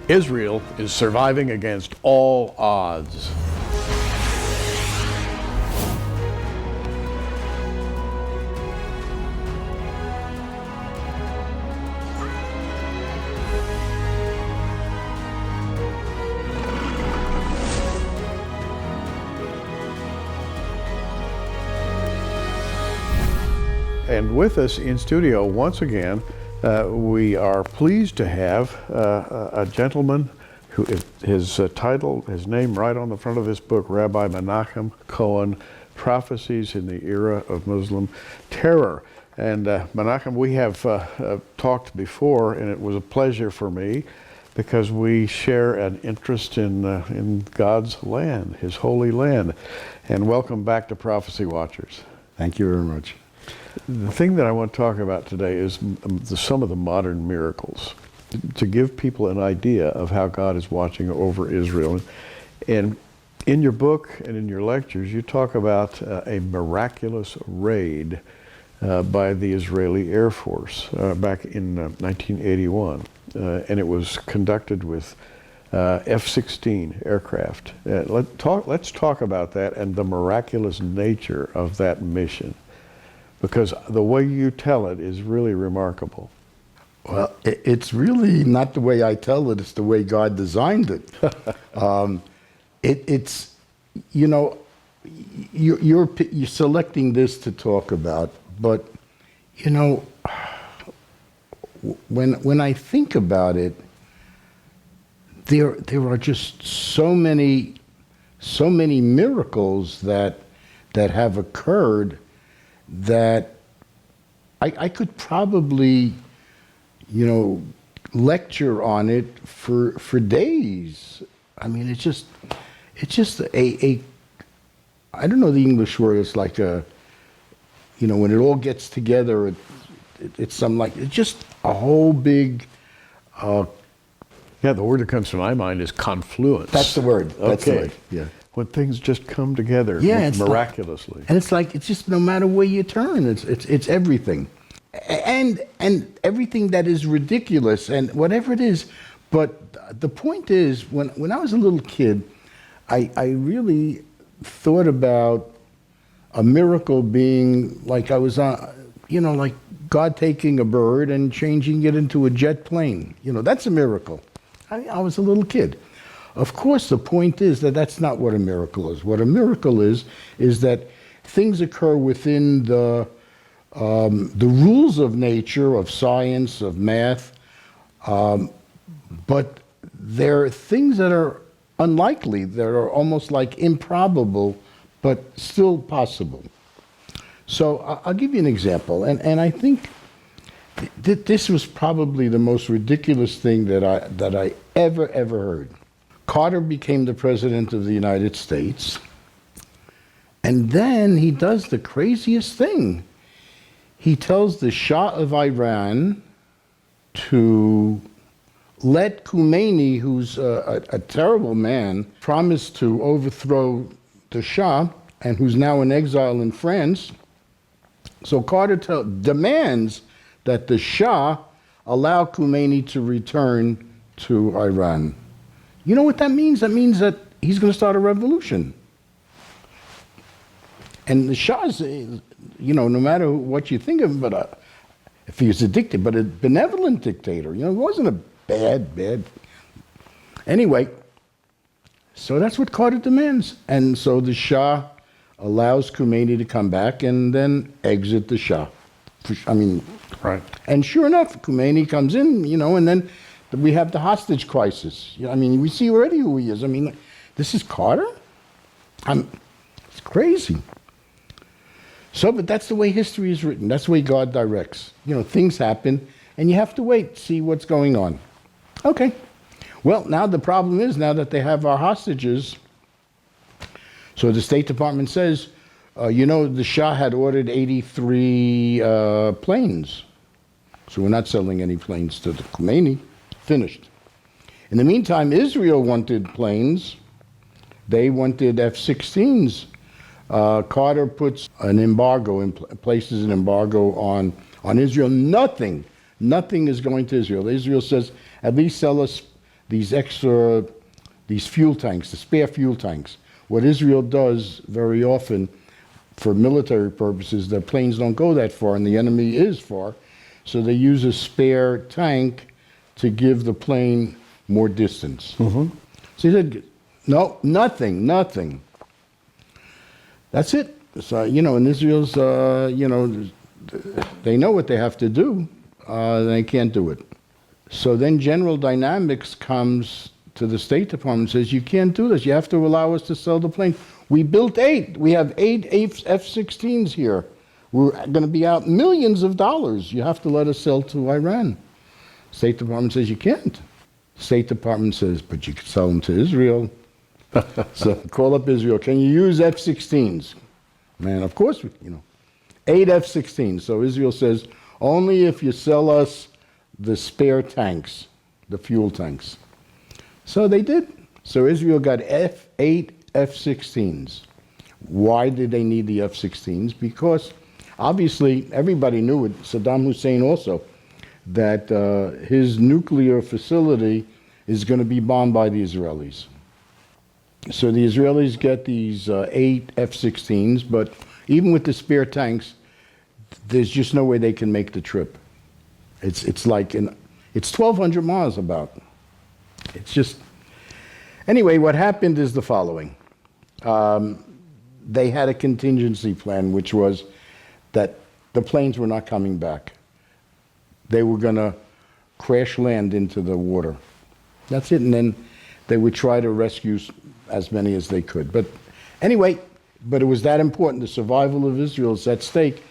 Israel is surviving against all odds. And with us in studio once again, we are pleased to have a gentleman who his title, his name right on the front of this book, Rabbi Menachem Kohen, Prophecies in the Era of Muslim Terror. And Menachem, we have talked before, and it was a pleasure for me because we share an interest in God's land, His holy land. And welcome back to Prophecy Watchers. Thank you very much. The thing that I want to talk about today is some of the modern miracles, to give people an idea of how God is watching over Israel. And in your book and in your lectures, you talk about a miraculous raid by the Israeli Air Force back in 1981. And it was conducted with F-16 aircraft. Let's talk about that and the miraculous nature of that mission, because the way you tell it is really remarkable. Well, it's really not the way I tell it, it's the way God designed it. It's, you know, you're selecting this to talk about, but, you know, when I think about it, there are just so many miracles that have occurred that I could probably, you know, lecture on it for days. I mean, it's just a I don't know the English word. It's like a, you know, when it all gets together, it's just a whole big. Yeah, the word that comes to my mind is confluence. That's the word. That's the Okay. word. Yeah. When things just come together miraculously. And it's like, it's just no matter where you turn, it's everything. And everything that is ridiculous and whatever it is. But the point is, when I was a little kid, I really thought about a miracle being like I was on, you know, like God taking a bird and changing it into a jet plane. You know, that's a miracle. I was a little kid. Of course, the point is that that's not what a miracle is. What a miracle is that things occur within the rules of nature, of science, of math, but there are things that are unlikely, that are almost like improbable, but still possible. So I'll give you an example, and I think this was probably the most ridiculous thing that I ever heard. Carter became the president of the United States, and then he does the craziest thing. He tells the Shah of Iran to let Khomeini, who's a terrible man, promise to overthrow the Shah, and who's now in exile in France. So Carter demands that the Shah allow Khomeini to return to Iran. You know what that means? That means that he's going to start a revolution. And the Shah's, you know, no matter what you think of him, but if he was a dictator, but a benevolent dictator, you know, he wasn't a bad. Anyway, so that's what Carter demands. And so the Shah allows Khomeini to come back and then exit the Shah. Right. And sure enough, Khomeini comes in, you know, and then we have the hostage crisis. I mean, we see already who he is. I mean, this is Carter? It's crazy. So, but that's the way history is written. That's the way God directs. You know, things happen, and you have to wait, see what's going on. Okay. Well, now the problem is, now that they have our hostages, so the State Department says, you know, the Shah had ordered 83 planes. So we're not selling any planes to the Khomeini. Finished. In the meantime, Israel wanted planes. They wanted F-16s. Carter puts an embargo, places an embargo on Israel. Nothing is going to Israel. Israel says, at least sell us these fuel tanks, the spare fuel tanks. What Israel does very often for military purposes, their planes don't go that far and the enemy is far, so they use a spare tank to give the plane more distance. So he said, no, nothing. That's it. So, and Israel's, they know what they have to do. They can't do it. So then General Dynamics comes to the State Department and says, you can't do this. You have to allow us to sell the plane. We built 8. We have 8 F-16s here. We're going to be out millions of dollars. You have to let us sell to Iran. State Department says you can't. State Department says, but you could sell them to Israel. So call up Israel. Can you use F-16s? Man, of course, 8 F-16s. So Israel says, only if you sell us the spare tanks, the fuel tanks. So they did. So Israel got 8 F-16s. Why did they need the F-16s? Because obviously everybody knew it, Saddam Hussein also, that his nuclear facility is going to be bombed by the Israelis. So the Israelis get these 8 F-16s, but even with the spare tanks, there's just no way they can make the trip. It's like it's 1,200 miles about. It's just anyway. What happened is the following: they had a contingency plan, which was that the planes were not coming back. They were going to crash land into the water. That's it, and then they would try to rescue as many as they could. But anyway, it was that important. The survival of Israel is at stake.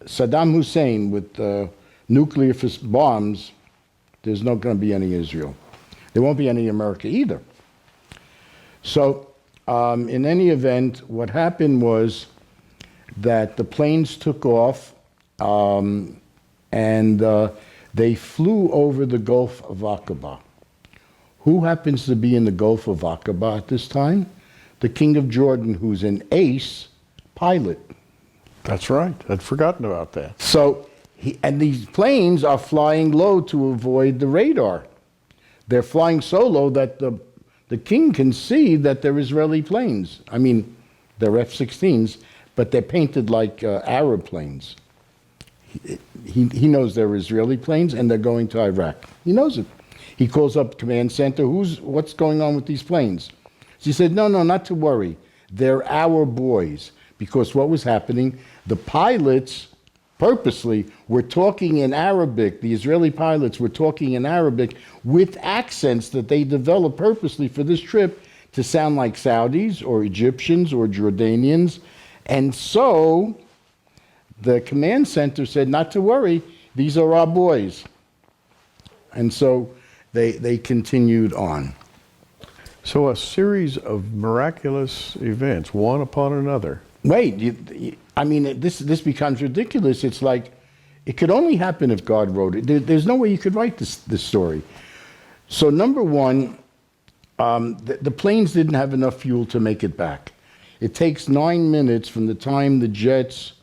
Saddam Hussein with nuclear bombs, there's not going to be any Israel. There won't be any America either. So in any event, what happened was that the planes took off and they flew over the Gulf of Aqaba. Who happens to be in the Gulf of Aqaba at this time? The King of Jordan, who's an ace pilot. That's right. I'd forgotten about that. So, and these planes are flying low to avoid the radar. They're flying so low that the king can see that they're Israeli planes. I mean, they're F-16s, but they're painted like Arab planes. He knows they're Israeli planes and they're going to Iraq. He knows it. He calls up command center. What's going on with these planes? She said, no, not to worry. They're our boys. Because what was happening, the pilots purposely were talking in Arabic. The Israeli pilots were talking in Arabic with accents that they developed purposely for this trip to sound like Saudis or Egyptians or Jordanians. And so the command center said, not to worry, these are our boys. And so they continued on. So a series of miraculous events, one upon another. Wait, this becomes ridiculous. It's like, it could only happen if God wrote it. There's no way you could write this story. So number one, the planes didn't have enough fuel to make it back. It takes 9 minutes from the time the jets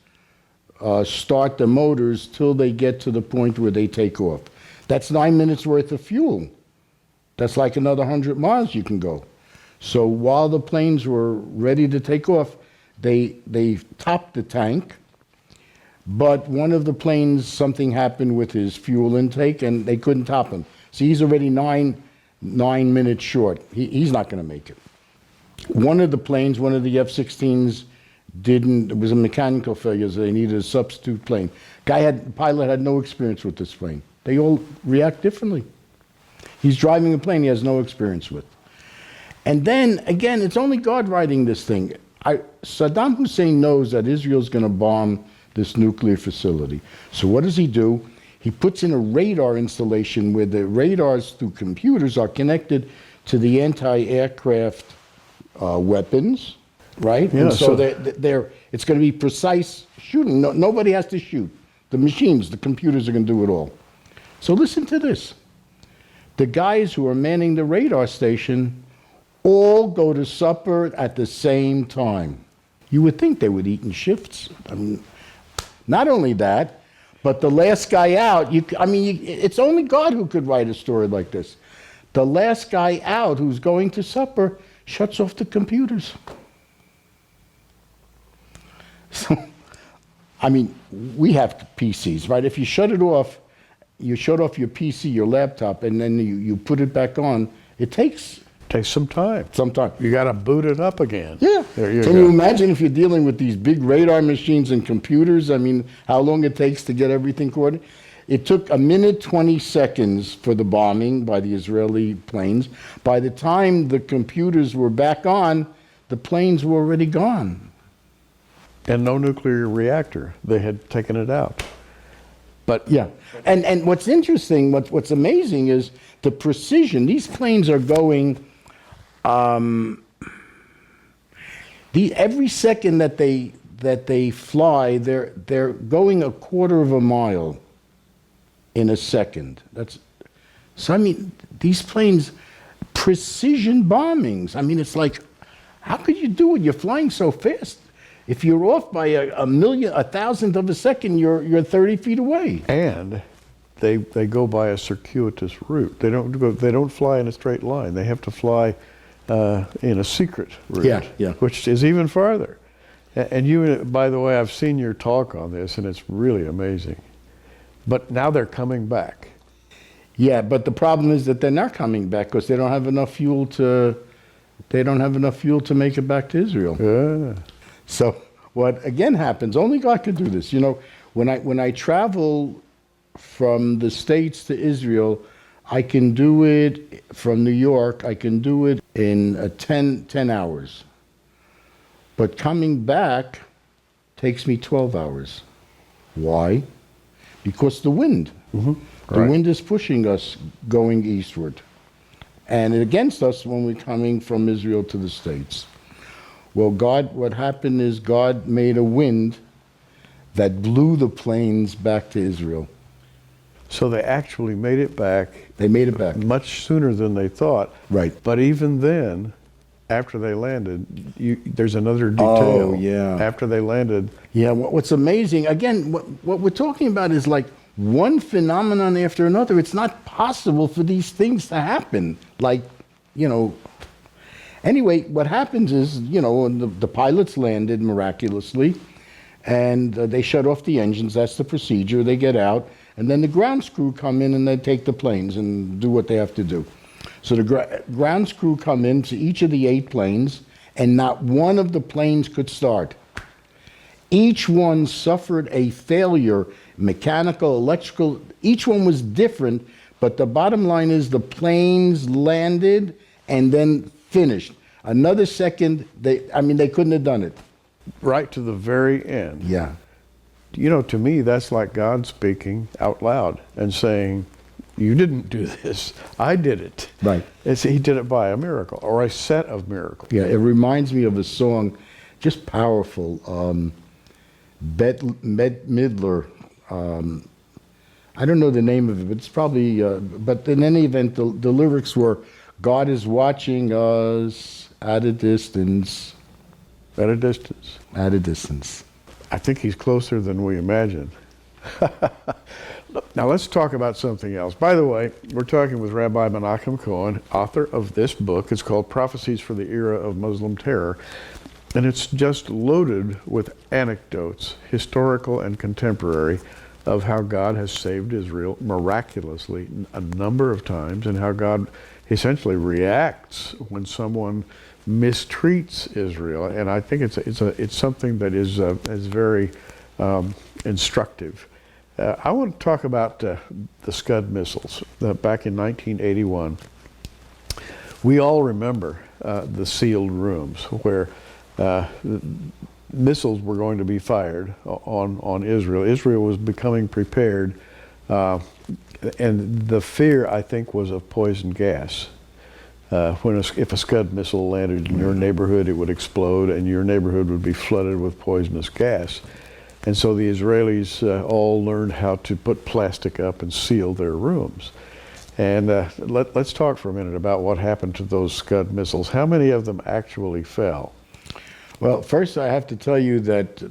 start the motors till they get to the point where they take off. That's 9 minutes worth of fuel. That's like another 100 miles you can go. So while the planes were ready to take off, they topped the tank, but one of the planes, something happened with his fuel intake and they couldn't top him. So he's already nine minutes short. He's not going to make it. One of the planes, one of the F-16s, it was a mechanical failure, so they needed a substitute plane. Pilot had no experience with this plane. They all react differently. He's driving a plane he has no experience with. And then, again, it's only God writing this thing. Saddam Hussein knows that Israel's going to bomb this nuclear facility. So what does he do? He puts in a radar installation where the radars through computers are connected to the anti-aircraft weapons, right? Yeah, and so it's going to be precise shooting. Nobody has to shoot. The machines, the computers are going to do it all. So listen to this. The guys who are manning the radar station all go to supper at the same time. You would think they would eat in shifts. I mean, not only that, but the last guy out, it's only God who could write a story like this. the last guy out who's going to supper shuts off the computers. So, I mean, we have PCs, right? If you shut it off, you shut off your PC, your laptop, and then you put it back on, it takes some time. some time. You got to boot it up again. Yeah. There you Can go. you imagine if you're dealing with these big radar machines and computers? I mean, how long it takes to get everything coordinated? It took 1 minute 20 seconds for the bombing by the Israeli planes. By the time the computers were back on, the planes were already gone. And no nuclear reactor. They had taken it out. But yeah, and what's interesting, what's amazing is the precision. These planes are going. Every second that they fly, they're going 1/4 of a mile in a second. So I mean, these planes, precision bombings. I mean, it's like, how could you do it? You're flying so fast. If you're off by a thousandth of a second, you're 30 feet away. And they go by a circuitous route. They don't fly in a straight line. They have to fly in a secret route, Yeah. which is even farther. And you, by the way, I've seen your talk on this, and it's really amazing. But now they're coming back. Yeah, but the problem is that they're not coming back because they don't have enough fuel to. They don't have enough fuel to make it back to Israel. Yeah. So what again happens? Only God could do this. You know, when I travel from the States to Israel, I can do it from New York. I can do it in 10 hours. But coming back takes me 12 hours. Why? Because the wind. Mm-hmm. The wind is pushing us going eastward. And against us when we're coming from Israel to the States. Well, what happened is God made a wind that blew the planes back to Israel. So they actually made it back. They made it back. Much sooner than they thought. Right. But even then, after they landed, there's another detail. Oh, yeah. After they landed. Yeah, what's amazing, again, what we're talking about is like one phenomenon after another. It's not possible for these things to happen. Like, you know, anyway, what happens is, you know, the pilots landed miraculously, and they shut off the engines. That's the procedure. They get out, and then the ground crew come in and they take the planes and do what they have to do. So the ground crew come in to each of the 8 planes, and not one of the planes could start. Each one suffered a failure, mechanical, electrical. Each one was different, but the bottom line is the planes landed and then finished. Another second, they couldn't have done it. Right to the very end. Yeah. You know, to me, that's like God speaking out loud and saying, you didn't do this. I did it. Right. He did it by a miracle or a set of miracles. Yeah, it reminds me of a song, just powerful. Bette Midler. I don't know the name of it, but it's probably, but in any event, the lyrics were, God is watching us at a distance. At a distance. At a distance. I think he's closer than we imagine. Now let's talk about something else. By the way, we're talking with Rabbi Menachem Kohen, author of this book. It's called Prophecies for the Era of Muslim Terror. And it's just loaded with anecdotes, historical and contemporary, of how God has saved Israel miraculously a number of times, and how God essentially reacts when someone mistreats Israel. And I think it's something that is very instructive. I want to talk about the Scud missiles. Back in 1981, we all remember the sealed rooms where missiles were going to be fired on Israel. Israel was becoming prepared, and the fear, I think, was of poison gas. If a Scud missile landed in your neighborhood, it would explode, and your neighborhood would be flooded with poisonous gas. And so the Israelis all learned how to put plastic up and seal their rooms. And let's talk for a minute about what happened to those Scud missiles. How many of them actually fell? Well, first I have to tell you that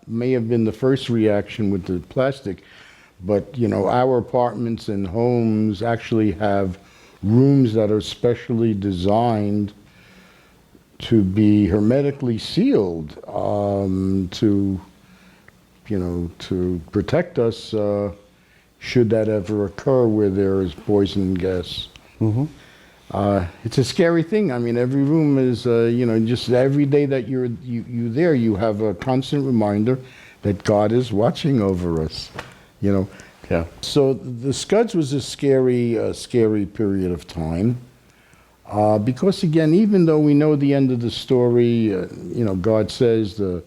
may have been the first reaction with the plastic, but you know, our apartments and homes actually have rooms that are specially designed to be hermetically sealed, to protect us should that ever occur where there is poison gas. Mm-hmm. It's a scary thing. I mean, every room is, just every day that you're there, you have a constant reminder that God is watching over us. Yeah. So the Scuds was a scary period of time. Because again, even though we know the end of the story, God says the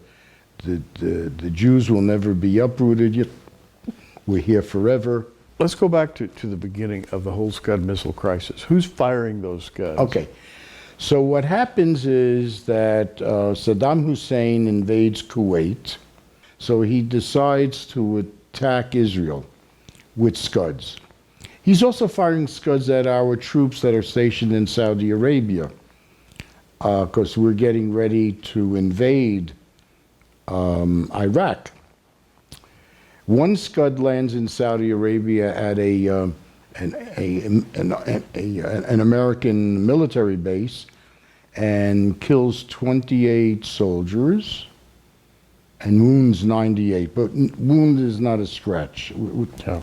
Jews will never be uprooted. We're here forever. Let's go back to the beginning of the whole Scud missile crisis. Who's firing those Scuds? Okay. So what happens is that Saddam Hussein invades Kuwait. So he decides to attack Israel with Scuds. He's also firing Scuds at our troops that are stationed in Saudi Arabia, because we're getting ready to invade Iraq. One Scud lands in Saudi Arabia at an American military base and kills 28 soldiers and wounds 98. But wound is not a scratch. Yeah.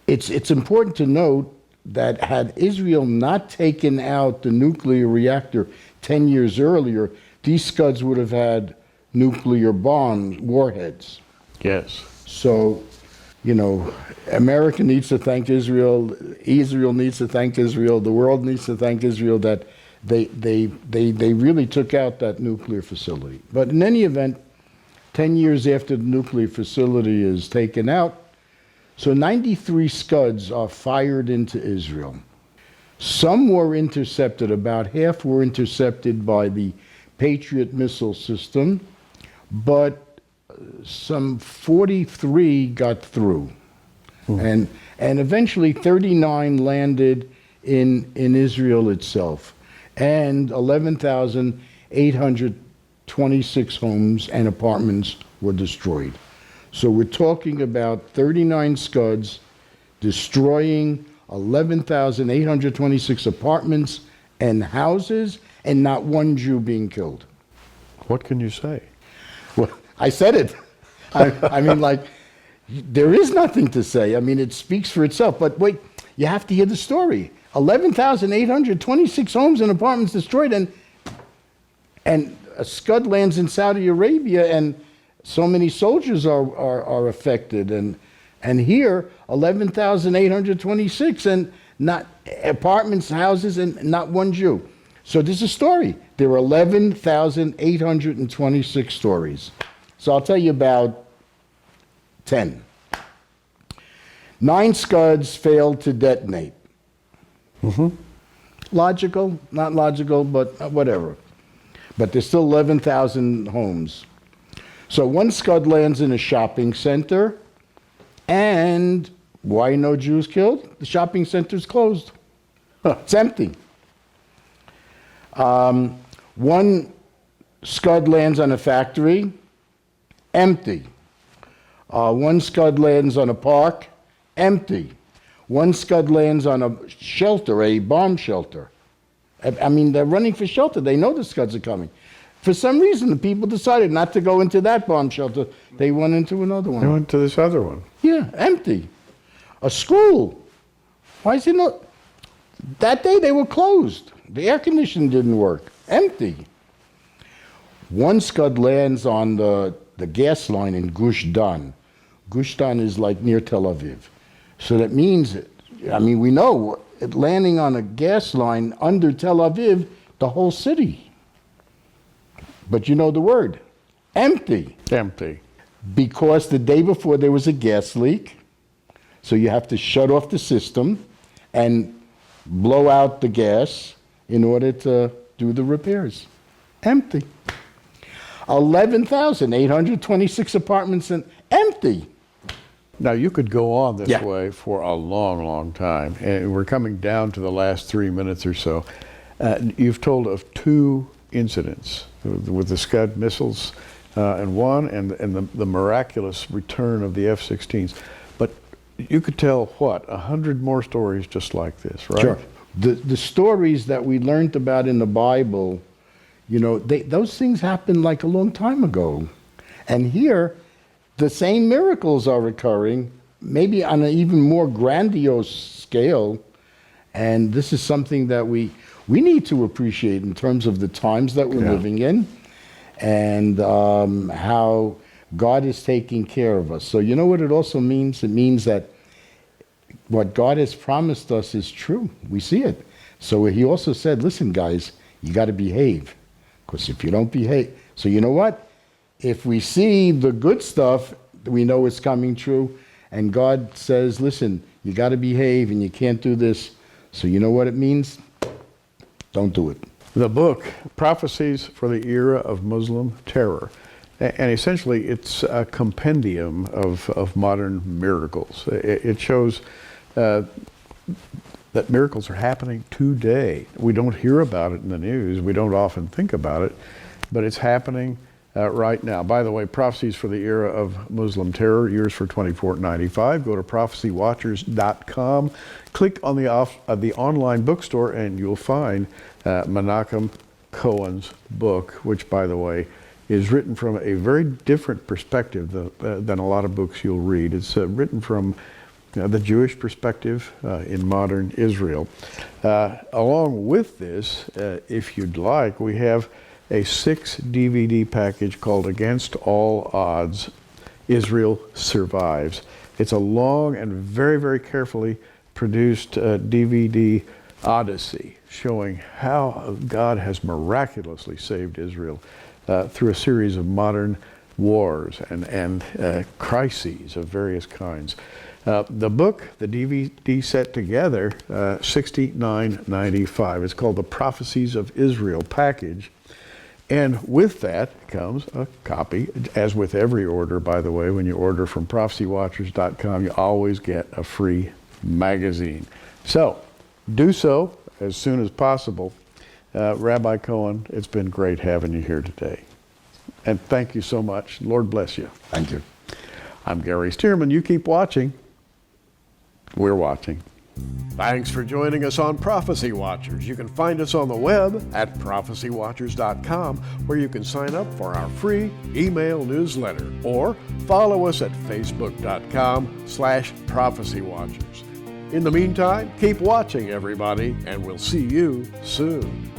It's important to note that had Israel not taken out the nuclear reactor 10 years earlier, these Scuds would have had nuclear bomb warheads. Yes. So, America needs to thank Israel. Israel needs to thank Israel. The world needs to thank Israel that they really took out that nuclear facility. But in any event, 10 years after the nuclear facility is taken out, so 93 Scuds are fired into Israel. Some were intercepted, about half were intercepted by the Patriot missile system, but some 43 got through. And eventually 39 landed in Israel itself. And 11,826 homes and apartments were destroyed. So we're talking about 39 Scuds destroying 11,826 apartments and houses, and not one Jew being killed. What can you say? Well, I said it. I mean, there is nothing to say. I mean, it speaks for itself. But wait, you have to hear the story. 11,826 homes and apartments destroyed, and a Scud lands in Saudi Arabia, and so many soldiers are affected, and here 11,826, and not apartments, houses, and not one Jew. So this is a story. There are 11,826 stories. So I'll tell you about 10. 9 Scuds failed to detonate. Mm-hmm. Logical, not logical, but whatever. But there's still 11,000 homes. So one Scud lands in a shopping center, and why no Jews killed? The shopping center's closed. It's empty. One Scud lands on a factory, empty. One Scud lands on a park, empty. One Scud lands on a shelter, a bomb shelter. I mean, they're running for shelter. They know the Scuds are coming. For some reason, the people decided not to go into that bomb shelter. They went into another one. They went to this other one. Yeah, empty. A school. Why is it not? That day they were closed. The air conditioning didn't work. Empty. One Scud lands on the gas line in Gush Dan. Gush Dan is like near Tel Aviv. So that means, we know it landing on a gas line under Tel Aviv, the whole city. But you know the word, empty. Empty. Because the day before there was a gas leak, so you have to shut off the system and blow out the gas in order to do the repairs. Empty. 11,826 apartments and empty. Now, you could go on this way for a long, long time, and we're coming down to the last 3 minutes or so. You've told of 2 incidents with the Scud missiles, and the miraculous return of the F-16s. But you could tell, 100 more stories just like this, right? Sure. The stories that we learned about in the Bible, those things happened like a long time ago. And here, the same miracles are occurring, maybe on an even more grandiose scale. And this is something that we need to appreciate in terms of the times that we're living in, and how God is taking care of us. So you know what it also means? It means that what God has promised us is true. We see it. So he also said, listen, guys, you got to behave. Because if you don't behave, so you know what? If we see the good stuff, we know it's coming true. And God says, listen, you got to behave and you can't do this. So you know what it means? Don't do it. The book, Prophecies for the Era of Muslim Terror. And essentially, it's a compendium of modern miracles. It shows that miracles are happening today. We don't hear about it in the news. We don't often think about it, but it's happening right now. By the way, Prophecies for the Era of Muslim Terror, yours for $24.95. Go to prophecywatchers.com. Click on the online bookstore, and you'll find Menachem Kohen's book, which, by the way, is written from a very different perspective than a lot of books you'll read. It's written from the Jewish perspective in modern Israel. Along with this, if you'd like, we have a 6 DVD package called Against All Odds, Israel Survives. It's a long and very, very carefully produced DVD odyssey showing how God has miraculously saved Israel through a series of modern wars and crises of various kinds. The book, the DVD set together, $69.95. It's called the Prophecies of Israel package. And with that comes a copy, as with every order, by the way. When you order from prophecywatchers.com, you always get a free magazine. So, do so as soon as possible. Rabbi Kohen, it's been great having you here today. And thank you so much. Lord bless you. Thank you. I'm Gary Stearman. You keep watching. We're watching. Thanks for joining us on Prophecy Watchers. You can find us on the web at prophecywatchers.com, where you can sign up for our free email newsletter, or follow us at facebook.com/prophecywatchers. In the meantime, keep watching, everybody, and we'll see you soon.